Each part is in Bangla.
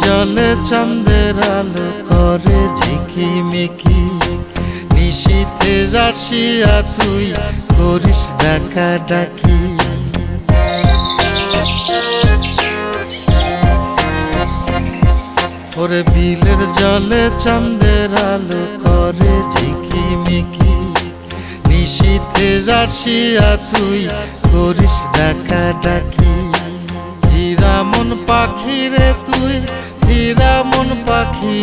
জলে চাঁদের আলো করে ঝিকিমিকি, নিশীথে আসিয়া তুই করিস ডাকা ডাকি। ওরে বিলের জলে চাঁদের আলো করে ঝিকিমিকি, নিশীথে আসিয়া তুই করিস ডাকা ডাকি। হীরা মন পাখি রে তুই, হীরা মন পাখি,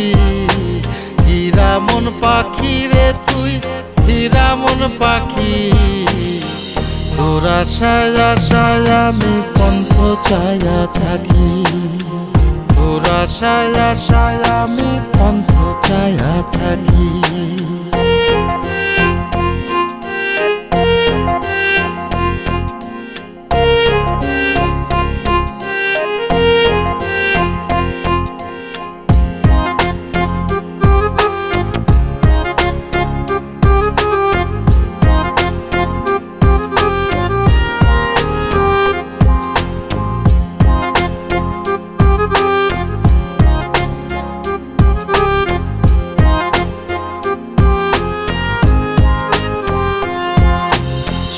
হীরা মন পাখি রে তুই, হীরা মন পাখি। তোর আশায় আশায় আমি কণ্ঠ চায়া থাকি, তোর আশায় আশায় আমি কণ্ঠ চায়া থাকি।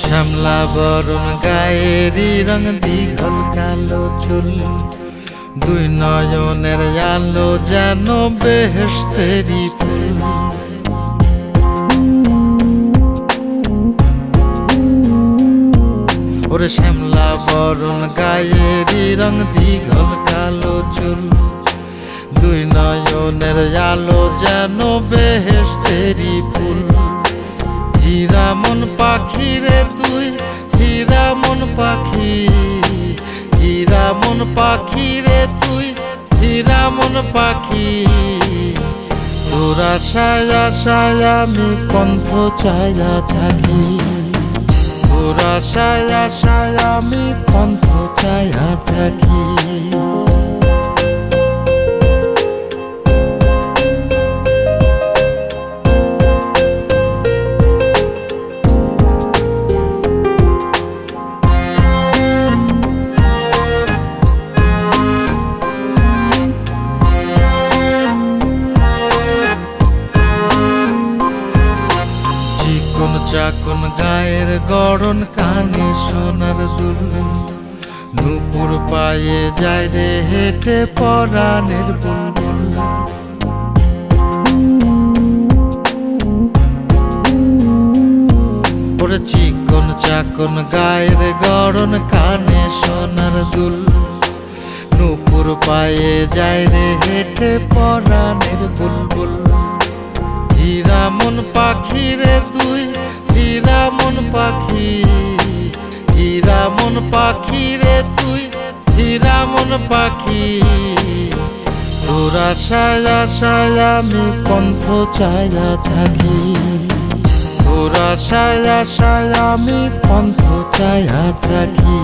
শ্যামলা বরণ গায়েরই রং, দীঘল কালো চুল, দুই নয়নের আলো যেন বেহেশতেরি ফুল। ওরে শ্যামলা বরণ গায়েরই রং, দীঘল কালো চুল, দুই নয়নের আলো যেন বেহেশতেরি ফুল। হীরা মন পাখি রে তুই, হীরা মন পাখি, হীরা মন পাখি রে তুই, হীরা মন পাখি। তোর আশায় আশায় আমি কণ্ঠ চায়া থাকি, তোর আশায় আশায় আমি কণ্ঠ চায়া থাকি। চাকন গায়ের গড়ন, কানে সোনার দুল, নূপুর পায়ে যায় রে হেঁটে পরাণের বুলবুল। ওরে চিকন চাকন গায়ের গড়ন, কানে সোনার দুল, নূপুর পায়ে যায় রে হেঁটে পরাণের বুলবুল। হীরা মন পাখি রে তুই, হীরা মন পাখি, হীরা মন পাখি রে তুই, হীরা মন পাখি। তোর আশায় আশায় আমি কণ্ঠ চায়া থাকি, তোর আশায় আশায় আমি কণ্ঠ চায়া থাকি।